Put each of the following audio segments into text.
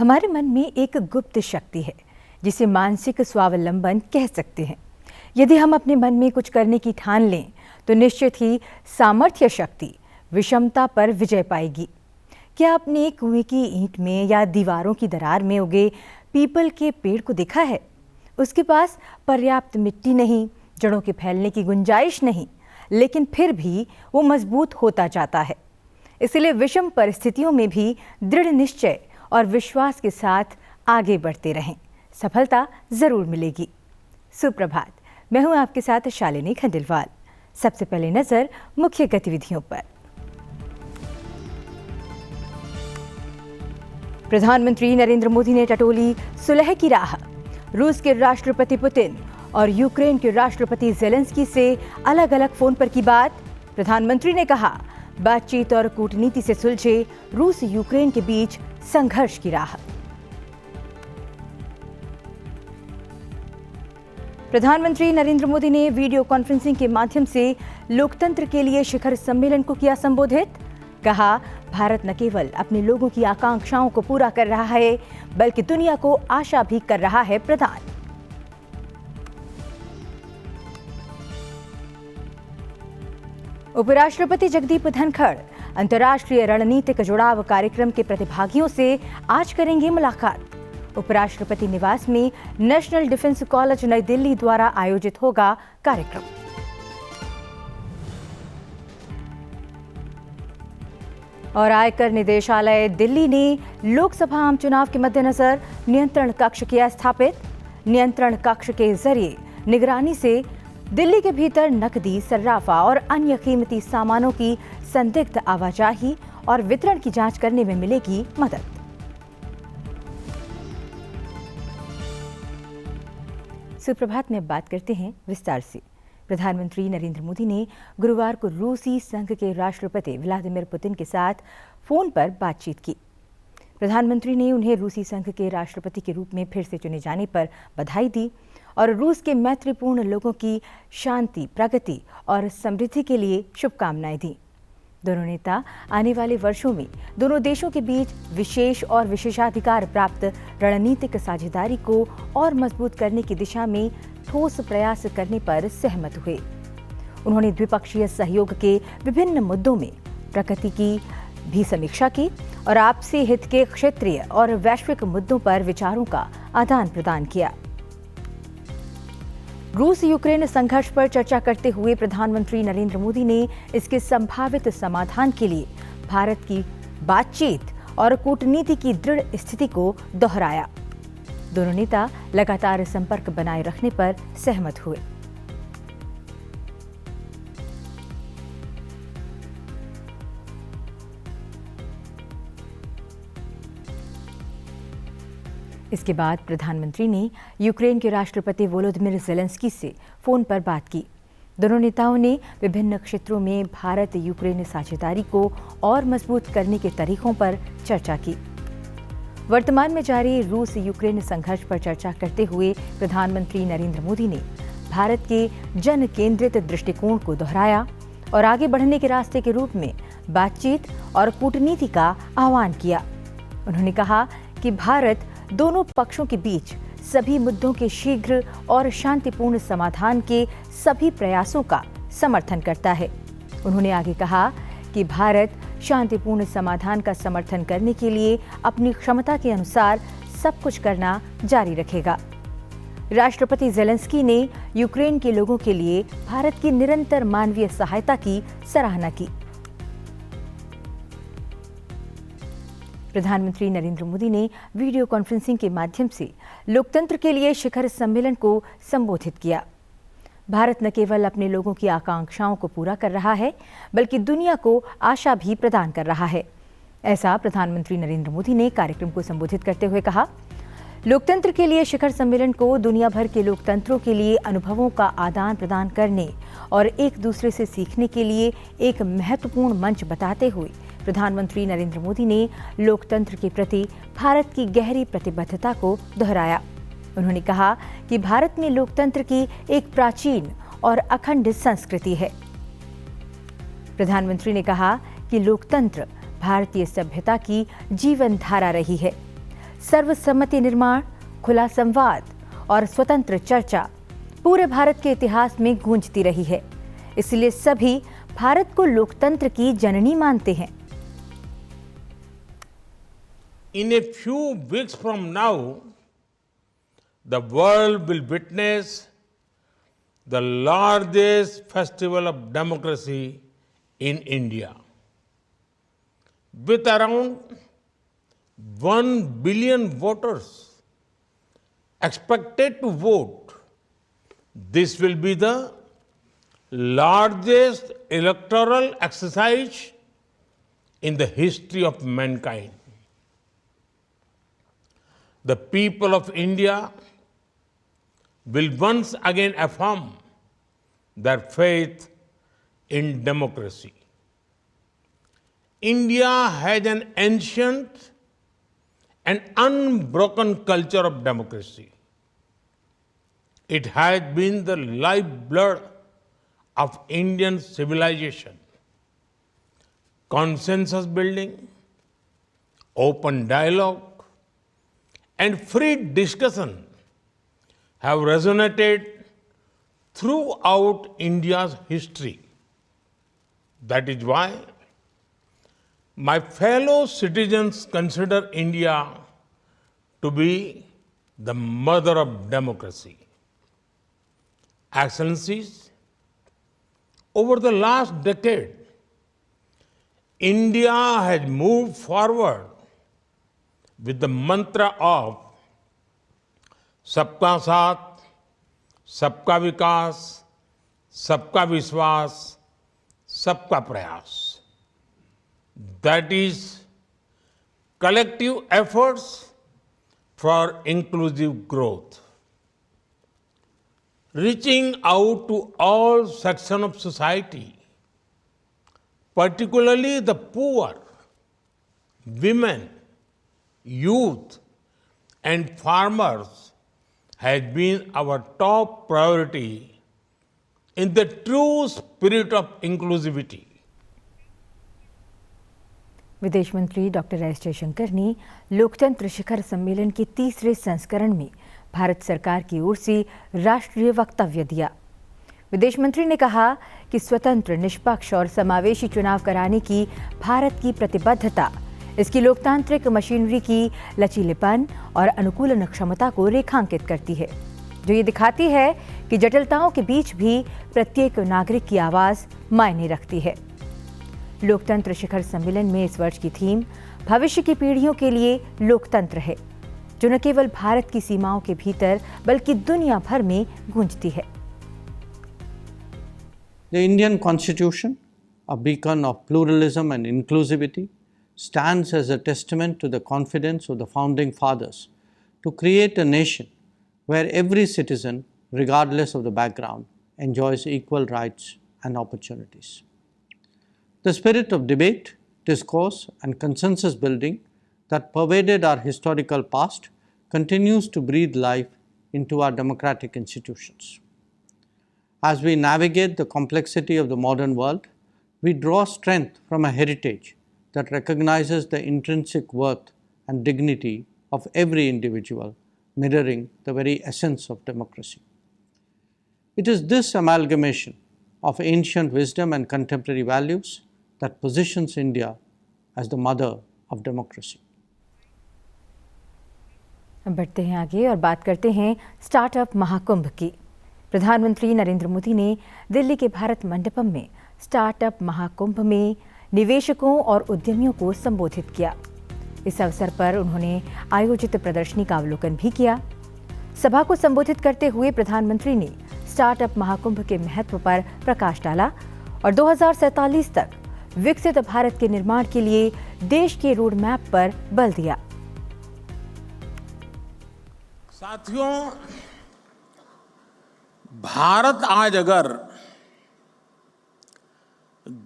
हमारे मन में एक गुप्त शक्ति है जिसे मानसिक स्वावलंबन कह सकते हैं। यदि हम अपने मन में कुछ करने की ठान लें तो निश्चित ही सामर्थ्य शक्ति विषमता पर विजय पाएगी। क्या आपने कुएं की ईंट में या दीवारों की दरार में उगे पीपल के पेड़ को देखा है? उसके पास पर्याप्त मिट्टी नहीं, जड़ों के फैलने की गुंजाइश नहीं, लेकिन फिर भी वो मजबूत होता जाता है। इसलिए विषम परिस्थितियों में भी दृढ़ निश्चय और विश्वास के साथ आगे बढ़ते रहें, सफलता जरूर मिलेगी। सुप्रभात, मैं हूं आपके साथ शालिनी खंडेलवाल। सबसे पहले नजर मुख्य गतिविधियों पर। प्रधानमंत्री नरेंद्र मोदी ने टटोली सुलह की राह। रूस के राष्ट्रपति पुतिन और यूक्रेन के राष्ट्रपति ज़ेलेंस्की से अलग अलग फोन पर की बात। प्रधानमंत्री ने कहा, बातचीत और कूटनीति से सुलझे रूस यूक्रेन के बीच संघर्ष की राह। प्रधानमंत्री नरेंद्र मोदी ने वीडियो कॉन्फ्रेंसिंग के माध्यम से लोकतंत्र के लिए शिखर सम्मेलन को किया संबोधित। कहा, भारत न केवल अपने लोगों की आकांक्षाओं को पूरा कर रहा है बल्कि दुनिया को आशा भी कर रहा है प्रदान। उपराष्ट्रपति जगदीप धनखड़ अंतर्राष्ट्रीय रणनीतिक जुड़ाव कार्यक्रम के प्रतिभागियों से आज करेंगे मुलाकात। उपराष्ट्रपति निवास में नेशनल डिफेंस कॉलेज नई दिल्ली द्वारा आयोजित होगा कार्यक्रम। और आयकर निदेशालय दिल्ली ने लोकसभा आम चुनाव के मद्देनजर नियंत्रण कक्ष किया स्थापित। नियंत्रण कक्ष के जरिए निगरानी से दिल्ली के भीतर नकदी, सर्राफा और अन्य कीमती सामानों की संदिग्ध आवाजाही और वितरण की जांच करने में मिलेगी मदद। सुप्रभात में बात करते हैं विस्तार से। प्रधानमंत्री नरेंद्र मोदी ने गुरुवार को रूसी संघ के राष्ट्रपति व्लादिमीर पुतिन के साथ फोन पर बातचीत की। प्रधानमंत्री ने उन्हें रूसी संघ के राष्ट्रपति के रूप में फिर से चुने जाने पर बधाई दी और रूस के मैत्रीपूर्ण लोगों की शांति, प्रगति और समृद्धि के लिए शुभकामनाएं दी। दोनों नेता आने वाले वर्षों में दोनों देशों के बीच विशेष और विशेषाधिकार प्राप्त रणनीतिक साझेदारी को और मजबूत करने की दिशा में ठोस प्रयास करने पर सहमत हुए। उन्होंने द्विपक्षीय सहयोग के विभिन्न मुद्दों में प्रगति की भी समीक्षा की और आपसी हित के क्षेत्रीय और वैश्विक मुद्दों पर विचारों का आदान प्रदान किया। रूस यूक्रेन संघर्ष पर चर्चा करते हुए प्रधानमंत्री नरेंद्र मोदी ने इसके संभावित समाधान के लिए भारत की बातचीत और कूटनीति की दृढ़ स्थिति को दोहराया। दोनों नेता लगातार संपर्क बनाए रखने पर सहमत हुए। इसके बाद प्रधानमंत्री ने यूक्रेन के राष्ट्रपति वोलोदिमीर ज़ेलेंस्की से फोन पर बात की। दोनों नेताओं ने विभिन्न क्षेत्रों में भारत यूक्रेन साझेदारी को और मजबूत करने के तरीकों पर चर्चा की। वर्तमान में जारी रूस यूक्रेन संघर्ष पर चर्चा करते हुए प्रधानमंत्री नरेंद्र मोदी ने भारत के जन केंद्रित दृष्टिकोण को दोहराया और आगे बढ़ने के रास्ते के रूप में बातचीत और कूटनीति का आह्वान किया। उन्होंने कहा कि भारत दोनों पक्षों के बीच सभी मुद्दों के शीघ्र और शांतिपूर्ण समाधान के सभी प्रयासों का समर्थन करता है। उन्होंने आगे कहा कि भारत शांतिपूर्ण समाधान का समर्थन करने के लिए अपनी क्षमता के अनुसार सब कुछ करना जारी रखेगा। राष्ट्रपति ज़ेलेंस्की ने यूक्रेन के लोगों के लिए भारत की निरंतर मानवीय सहायता की सराहना की। प्रधानमंत्री नरेंद्र मोदी ने वीडियो कॉन्फ्रेंसिंग के माध्यम से लोकतंत्र के लिए शिखर सम्मेलन को संबोधित किया। भारत न केवल अपने लोगों की आकांक्षाओं को पूरा कर रहा है बल्कि दुनिया को आशा भी प्रदान कर रहा है। ऐसा प्रधानमंत्री नरेंद्र मोदी ने कार्यक्रम को संबोधित करते हुए कहा, लोकतंत्र के लिए शिखर सम्मेलन को दुनिया भर के लोकतंत्रों के लिए अनुभवों का आदान प्रदान करने और एक दूसरे से सीखने के लिए एक महत्वपूर्ण मंच बताते हुए प्रधानमंत्री नरेंद्र मोदी ने लोकतंत्र के प्रति भारत की गहरी प्रतिबद्धता को दोहराया। उन्होंने कहा कि भारत में लोकतंत्र की एक प्राचीन और अखंड संस्कृति है। प्रधानमंत्री ने कहा कि लोकतंत्र भारतीय सभ्यता की जीवन धारा रही है। सर्वसम्मति निर्माण, खुला संवाद और स्वतंत्र चर्चा पूरे भारत के इतिहास में गूंजती रही है। इसलिए सभी भारत को लोकतंत्र की जननी मानते हैं। In a few weeks from now, the world will witness the largest festival of democracy in India. With around 1 billion voters expected to vote, this will be the largest electoral exercise in the history of mankind. The people of India will once again affirm their faith in democracy. India has an ancient and unbroken culture of democracy. It has been the lifeblood of Indian civilization. Consensus building, open dialogue, and free discussion have resonated throughout India's history. That is why my fellow citizens consider India to be the mother of democracy. Excellencies, over the last decade, India has moved forward with the mantra of सबका साथ, सबका विकास, सबका विश्वास, सबका प्रयास. That is collective efforts for inclusive growth. Reaching out to all sections of society, particularly the poor, women, youth, and farmers has been our top priority in the true spirit of inclusivity. विदेश मंत्री doctor S Jaishankar ने लोकतंत्र शिखर सम्मेलन के तीसरे संस्करण में भारत सरकार की ओर से राष्ट्रीय वक्तव्य दिया। विदेश मंत्री ने कहा कि स्वतंत्र, निष्पक्ष और समावेशी चुनाव कराने की भारत की प्रतिबद्धता इसकी लोकतांत्रिक मशीनरी की लचीलेपन और अनुकूलन क्षमता को रेखांकित करती है, जो ये दिखाती है कि जटिलताओं के बीच भी प्रत्येक नागरिक की आवाज मायने रखती है। लोकतंत्र शिखर सम्मेलन में इस वर्ष की थीम भविष्य की पीढ़ियों के लिए लोकतंत्र है, जो न केवल भारत की सीमाओं के भीतर बल्कि दुनिया भर में गूंजती है। The Indian Constitution, a beacon of pluralism and inclusivity, stands as a testament to the confidence of the founding fathers to create a nation where every citizen, regardless of the background, enjoys equal rights and opportunities. The spirit of debate, discourse, and consensus building that pervaded our historical past continues to breathe life into our democratic institutions. As we navigate the complexity of the modern world, we draw strength from a heritage that recognizes the intrinsic worth and dignity of every individual, mirroring the very essence of democracy. It is this amalgamation of ancient wisdom and contemporary values that positions India as the mother of democracy. बढ़ते हैं आगे और बात करते हैं startup Mahakumbh की। प्रधानमंत्री नरेंद्र मोदी ने दिल्ली के भारत मंडपम में स्टार्टअप महाकुंभ में निवेशकों और उद्यमियों को संबोधित किया। इस अवसर पर उन्होंने आयोजित प्रदर्शनी का अवलोकन भी किया। सभा को संबोधित करते हुए प्रधानमंत्री ने स्टार्टअप महाकुंभ के महत्व पर प्रकाश डाला और 2047 तक विकसित भारत के निर्माण के लिए देश के रोड मैप पर बल दिया। साथियों, भारत आज अगर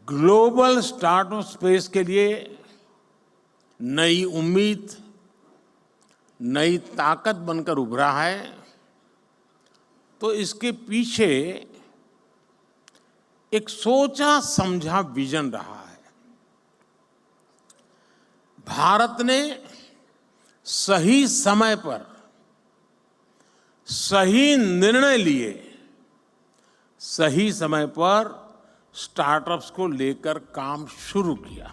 ग्लोबल स्टार्टअप स्पेस के लिए नई उम्मीद, नई ताकत बनकर उभरा है, तो इसके पीछे एक सोचा समझा विजन रहा है। भारत ने सही समय पर सही निर्णय लिए, सही समय पर स्टार्टअप्स को लेकर काम शुरू किया।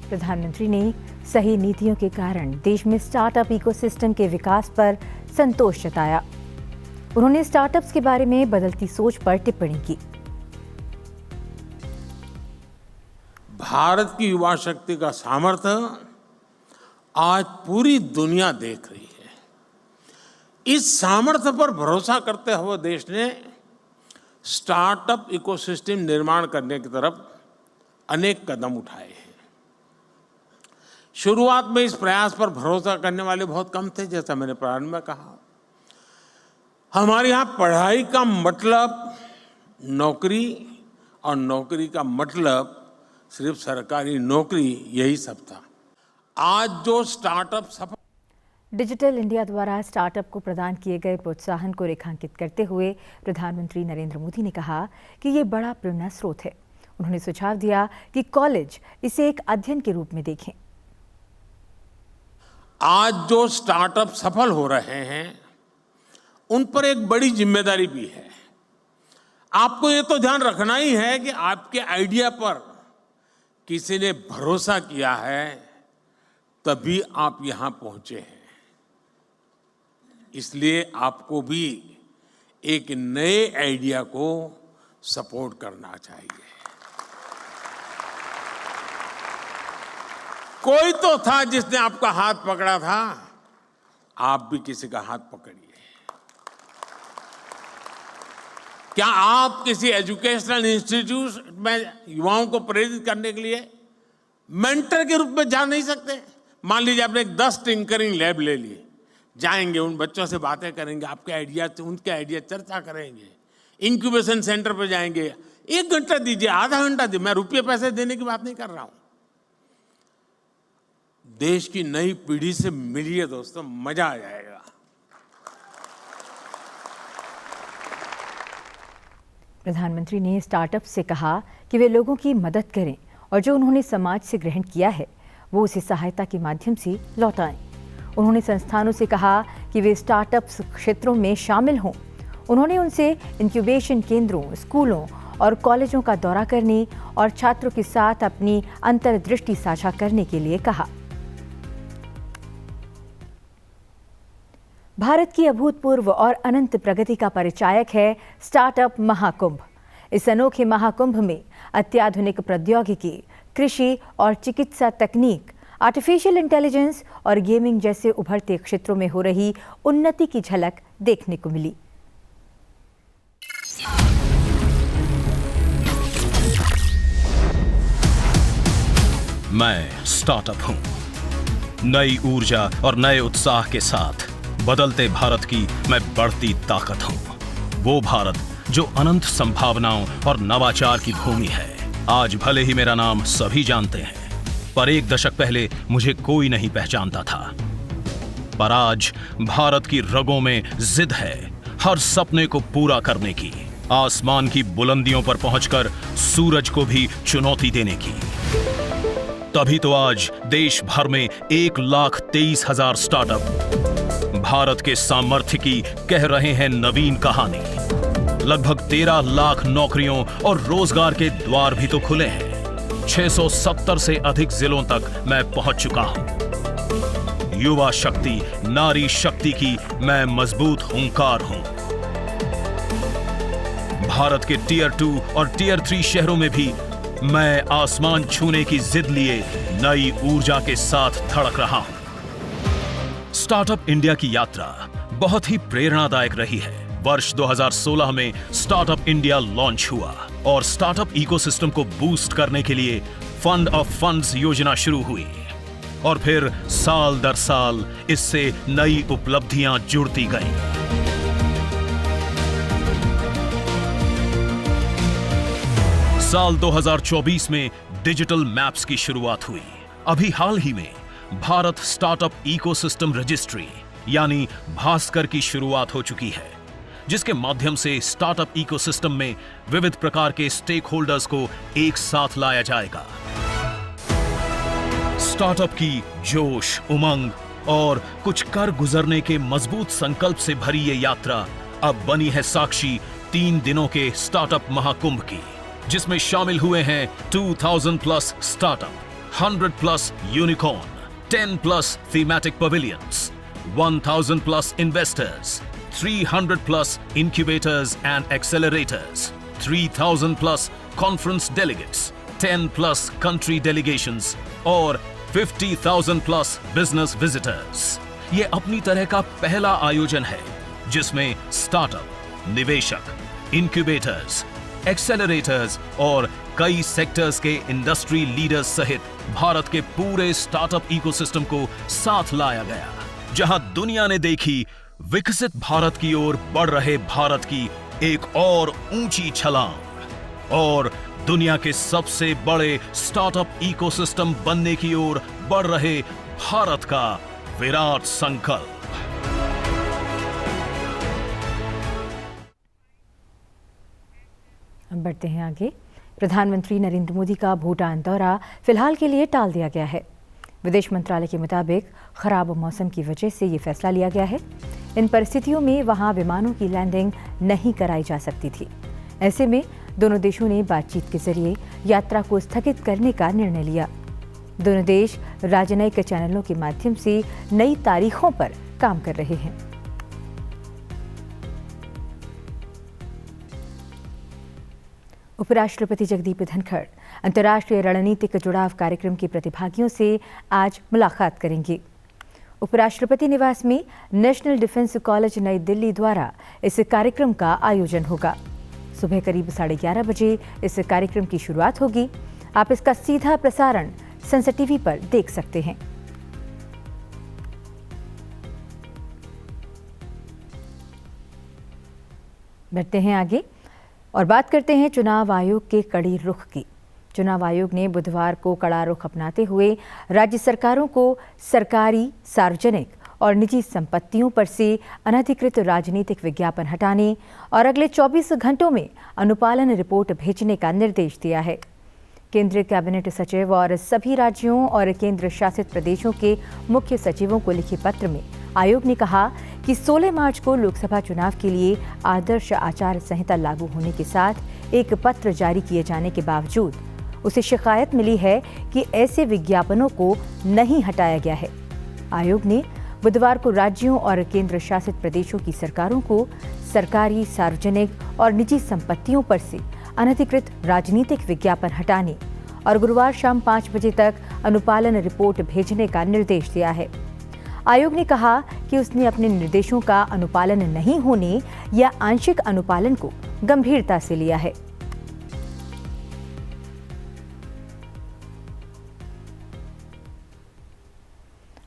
प्रधानमंत्री ने सही नीतियों के कारण देश में स्टार्टअप इकोसिस्टम के विकास पर संतोष जताया। उन्होंने स्टार्टअप्स के बारे में बदलती सोच पर टिप्पणी की। भारत की युवा शक्ति का सामर्थ्य आज पूरी दुनिया देख रही है। इस सामर्थ्य पर भरोसा करते हुए देश ने स्टार्टअप इकोसिस्टम निर्माण करने की तरफ अनेक कदम उठाए हैं। शुरुआत में इस प्रयास पर भरोसा करने वाले बहुत कम थे, जैसा मैंने प्रारंभ में कहा। हमारे यहाँ पढ़ाई का मतलब नौकरी और नौकरी का मतलब सिर्फ सरकारी नौकरी, यही सब था। आज जो स्टार्टअप सफल डिजिटल इंडिया द्वारा स्टार्टअप को प्रदान किए गए प्रोत्साहन को रेखांकित करते हुए प्रधानमंत्री नरेंद्र मोदी ने कहा कि ये बड़ा प्रेरणा स्रोत है। उन्होंने सुझाव दिया कि कॉलेज इसे एक अध्ययन के रूप में देखें। आज जो स्टार्टअप सफल हो रहे हैं उन पर एक बड़ी जिम्मेदारी भी है। आपको ये तो ध्यान रखना ही है कि आपके आइडिया पर किसी ने भरोसा किया है, तभी आप यहां पहुंचे हैं। इसलिए आपको भी एक नए आइडिया को सपोर्ट करना चाहिए। कोई तो था जिसने आपका हाथ पकड़ा था, आप भी किसी का हाथ पकड़िए। क्या आप किसी एजुकेशनल इंस्टीट्यूट में युवाओं को प्रेरित करने के लिए मेंटर के रूप में जा नहीं सकते? मान लीजिए आपने 10 टिंकरिंग लैब ले लिए, जाएंगे उन बच्चों से बातें करेंगे, आपके आइडिया से उनके आइडिया चर्चा करेंगे, इंक्यूबेशन सेंटर पर जाएंगे, 1 घंटा दीजिए, आधा घंटा दीजिए, मैं रुपये पैसे देने की बात नहीं कर रहा हूं। देश की नई पीढ़ी से मिलिए दोस्तों, मजा आ जाएगा। प्रधानमंत्री ने स्टार्टअप से कहा कि वे लोगों की मदद करें और जो उन्होंने समाज से ग्रहण किया है वो उसे सहायता के माध्यम से लौटाएं। उन्होंने संस्थानों से कहा कि वे स्टार्टअप्स क्षेत्रों में शामिल हों। उन्होंने उनसे इंक्यूबेशन केंद्रों, स्कूलों और कॉलेजों का दौरा करने और छात्रों के साथ अपनी अंतर्दृष्टि साझा करने के लिए कहा। भारत की अभूतपूर्व और अनंत प्रगति का परिचायक है स्टार्टअप महाकुंभ। इस अनोखे महाकुंभ में अत्याधुनिक प्रौद्योगिकी, कृषि और चिकित्सा तकनीक, आर्टिफिशियल इंटेलिजेंस और गेमिंग जैसे उभरते क्षेत्रों में हो रही उन्नति की झलक देखने को मिली। मैं स्टार्टअप हूं। नई ऊर्जा और नए उत्साह के साथ बदलते भारत की मैं बढ़ती ताकत हूं। वो भारत जो अनंत संभावनाओं और नवाचार की भूमि है। आज भले ही मेरा नाम सभी जानते हैं, पर 1 दशक पहले मुझे कोई नहीं पहचानता था। पर आज भारत की रगों में जिद है हर सपने को पूरा करने की, आसमान की बुलंदियों पर पहुंचकर सूरज को भी चुनौती देने की। तभी तो आज देश भर में 1,23,000 स्टार्टअप भारत के सामर्थ्य की कह रहे हैं नवीन कहानी। लगभग 13 लाख नौकरियों और रोजगार के द्वार भी तो खुले हैं। 670 से अधिक जिलों तक मैं पहुंच चुका हूं। युवा शक्ति, नारी शक्ति की मैं मजबूत हुंकार हूं। भारत के टियर 2 और टियर 3 शहरों में भी मैं आसमान छूने की जिद लिए नई ऊर्जा के साथ धड़क रहा हूं। स्टार्टअप इंडिया की यात्रा बहुत ही प्रेरणादायक रही है। वर्ष 2016 में स्टार्टअप इंडिया लॉन्च हुआ और स्टार्टअप इकोसिस्टम को बूस्ट करने के लिए फंड ऑफ फंड्स योजना शुरू हुई और फिर साल दर साल इससे नई उपलब्धियां जुड़ती गईं। साल 2024 में डिजिटल मैप्स की शुरुआत हुई। अभी हाल ही में भारत स्टार्टअप इकोसिस्टम रजिस्ट्री यानी भास्कर की शुरुआत हो चुकी है, जिसके माध्यम से स्टार्टअप इकोसिस्टम में विविध प्रकार के स्टेक होल्डर्स को एक साथ लाया जाएगा। स्टार्टअप की जोश, उमंग और कुछ कर गुजरने के मजबूत संकल्प से भरी ये यात्रा अब बनी है साक्षी 3 दिनों के स्टार्टअप महाकुंभ की, जिसमें शामिल हुए हैं 2000 plus startup, 100 plus unicorn, 10 plus thematic pavilions, 1000 plus investors, 300 plus incubators and accelerators, 3000 plus conference delegates, 10 plus country delegations और 50,000 plus business visitors। ये अपनी तरह का पहला आयोजन है जिसमें स्टार्टअप, निवेशक, इंक्यूबेटर्स, एक्सेलरेटर्स और कई सेक्टर्स के इंडस्ट्री लीडर्स सहित भारत के पूरे स्टार्टअप इकोसिस्टम को साथ लाया गया, जहां दुनिया ने देखी विकसित भारत की ओर बढ़ रहे भारत की एक और ऊंची छलांग और दुनिया के सबसे बड़े स्टार्टअप इकोसिस्टम बनने की ओर बढ़ रहे भारत का विराट संकल्प। अब बढ़ते हैं आगे। प्रधानमंत्री नरेंद्र मोदी का भूटान दौरा फिलहाल के लिए टाल दिया गया है। विदेश मंत्रालय के मुताबिक खराब मौसम की वजह से ये फैसला लिया गया है। इन परिस्थितियों में वहां विमानों की लैंडिंग नहीं कराई जा सकती थी। ऐसे में दोनों देशों ने बातचीत के जरिए यात्रा को स्थगित करने का निर्णय लिया। दोनों देश राजनयिक चैनलों के माध्यम से नई तारीखों पर काम कर रहे हैं। उपराष्ट्रपति जगदीप धनखड़ अंतर्राष्ट्रीय रणनीतिक जुड़ाव कार्यक्रम के प्रतिभागियों से आज मुलाकात करेंगे। उपराष्ट्रपति निवास में नेशनल डिफेंस कॉलेज नई दिल्ली द्वारा इस कार्यक्रम का आयोजन होगा। सुबह करीब 11:30 बजे इस कार्यक्रम की शुरुआत होगी। आप इसका सीधा प्रसारण संसद टीवी पर देख सकते हैं। बढ़ते हैं आगे और बात करते हैं चुनाव आयोग के कड़ी रुख की। चुनाव आयोग ने बुधवार को कड़ा रुख अपनाते हुए राज्य सरकारों को सरकारी, सार्वजनिक और निजी संपत्तियों पर से अनधिकृत राजनीतिक विज्ञापन हटाने और अगले 24 घंटों में अनुपालन रिपोर्ट भेजने का निर्देश दिया है। केंद्रीय कैबिनेट सचिव और सभी राज्यों और केंद्र शासित प्रदेशों के मुख्य सचिवों को लिखे पत्र में आयोग ने कहा कि 16 मार्च को लोकसभा चुनाव के लिए आदर्श आचार संहिता लागू होने के साथ एक पत्र जारी किए जाने के बावजूद उसे शिकायत मिली है कि ऐसे विज्ञापनों को नहीं हटाया गया है। आयोग ने बुधवार को राज्यों और केंद्र शासित प्रदेशों की सरकारों को सरकारी, सार्वजनिक और निजी संपत्तियों पर से अनधिकृत राजनीतिक विज्ञापन हटाने और गुरुवार शाम 5 बजे तक अनुपालन रिपोर्ट भेजने का निर्देश दिया है। आयोग ने कहा कि उसने अपने निर्देशों का अनुपालन नहीं होने या आंशिक अनुपालन को गंभीरता से लिया है।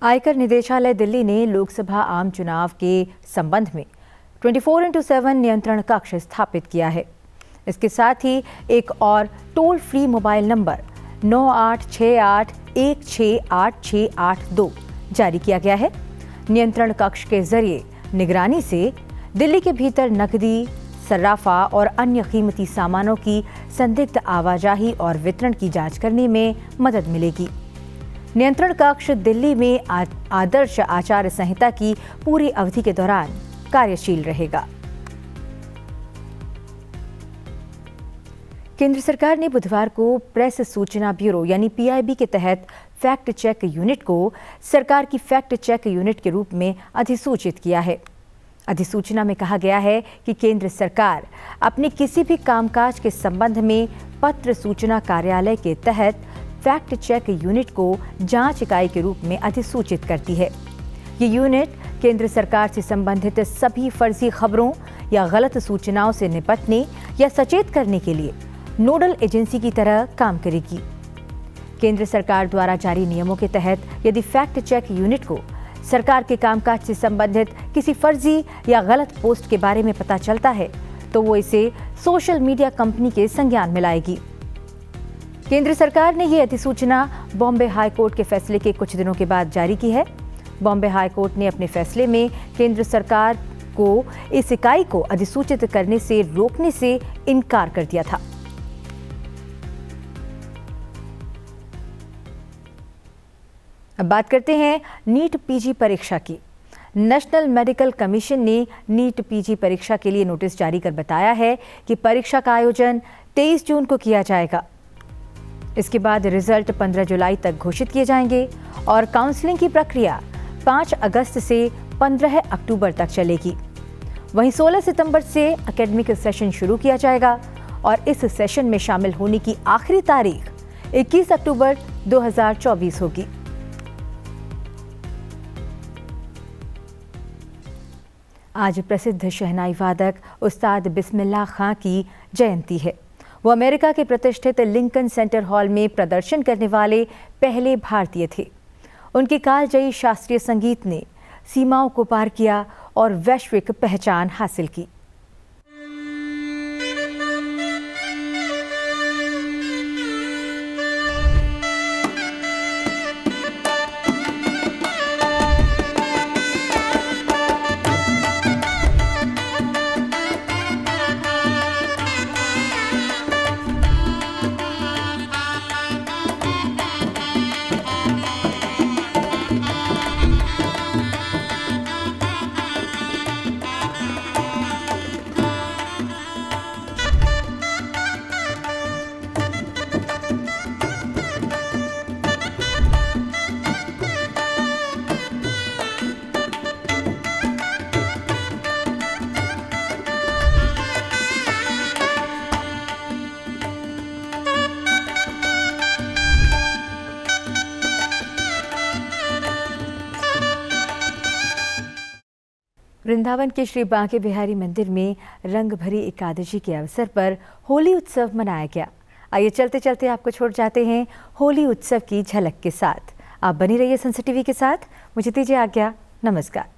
आयकर निदेशालय दिल्ली ने लोकसभा आम चुनाव के संबंध में 24/7 नियंत्रण कक्ष स्थापित किया है। इसके साथ ही एक और टोल फ्री मोबाइल नंबर 9868168682 जारी किया गया है। नियंत्रण कक्ष के जरिए निगरानी से दिल्ली के भीतर नकदी, सर्राफा और अन्य कीमती सामानों की संदिग्ध आवाजाही और वितरण की जांच करने में मदद मिलेगी। नियंत्रण कक्ष दिल्ली में आदर्श आचार संहिता की पूरी अवधि के दौरान कार्यशील रहेगा। केंद्र सरकार ने बुधवार को प्रेस सूचना ब्यूरो यानी पीआईबी के तहत फैक्ट चेक यूनिट को सरकार की फैक्ट चेक यूनिट के रूप में अधिसूचित किया है। अधिसूचना में कहा गया है कि केंद्र सरकार अपने किसी भी कामकाज के संबंध में पत्र सूचना कार्यालय के तहत फैक्ट चेक यूनिट को जांच इकाई के रूप में अधिसूचित करती है। ये यूनिट केंद्र सरकार से संबंधित सभी फर्जी खबरों या गलत सूचनाओं से निपटने या सचेत करने के लिए नोडल एजेंसी की तरह काम करेगी। केंद्र सरकार द्वारा जारी नियमों के तहत यदि फैक्ट चेक यूनिट को सरकार के कामकाज से संबंधित किसी फर्जी या गलत पोस्ट के बारे में पता चलता है तो वो इसे सोशल मीडिया कंपनी के संज्ञान में लाएगी। केंद्र सरकार ने ये अधिसूचना बॉम्बे हाई कोर्ट के फैसले के कुछ दिनों के बाद जारी की है। बॉम्बे हाई कोर्ट ने अपने फैसले में केंद्र सरकार को इस इकाई को अधिसूचित करने से रोकने से इनकार कर दिया था। अब बात करते हैं नीट पीजी परीक्षा की। नेशनल मेडिकल कमीशन ने नीट पीजी परीक्षा के लिए नोटिस जारी कर बताया है कि परीक्षा का आयोजन 23 जून को किया जाएगा। इसके बाद रिजल्ट 15 जुलाई तक घोषित किए जाएंगे और काउंसलिंग की प्रक्रिया 5 अगस्त से 15 अक्टूबर तक चलेगी। वहीं 16 सितंबर से एकेडमिक सेशन शुरू किया जाएगा और इस सेशन में शामिल होने की आखिरी तारीख 21 अक्टूबर 2024 होगी। आज प्रसिद्ध शहनाई वादक उस्ताद बिस्मिल्लाह खां की जयंती है। वो अमेरिका के प्रतिष्ठित लिंकन सेंटर हॉल में प्रदर्शन करने वाले पहले भारतीय थे। उनके कालजयी शास्त्रीय संगीत ने सीमाओं को पार किया और वैश्विक पहचान हासिल की। वृंदावन के श्री बांके बिहारी मंदिर में रंग भरी एकादशी के अवसर पर होली उत्सव मनाया गया। आइए चलते चलते आपको छोड़ जाते हैं होली उत्सव की झलक के साथ। आप बनी रहिए संस टीवी के साथ। मुझे दीजिए आज्ञा। नमस्कार।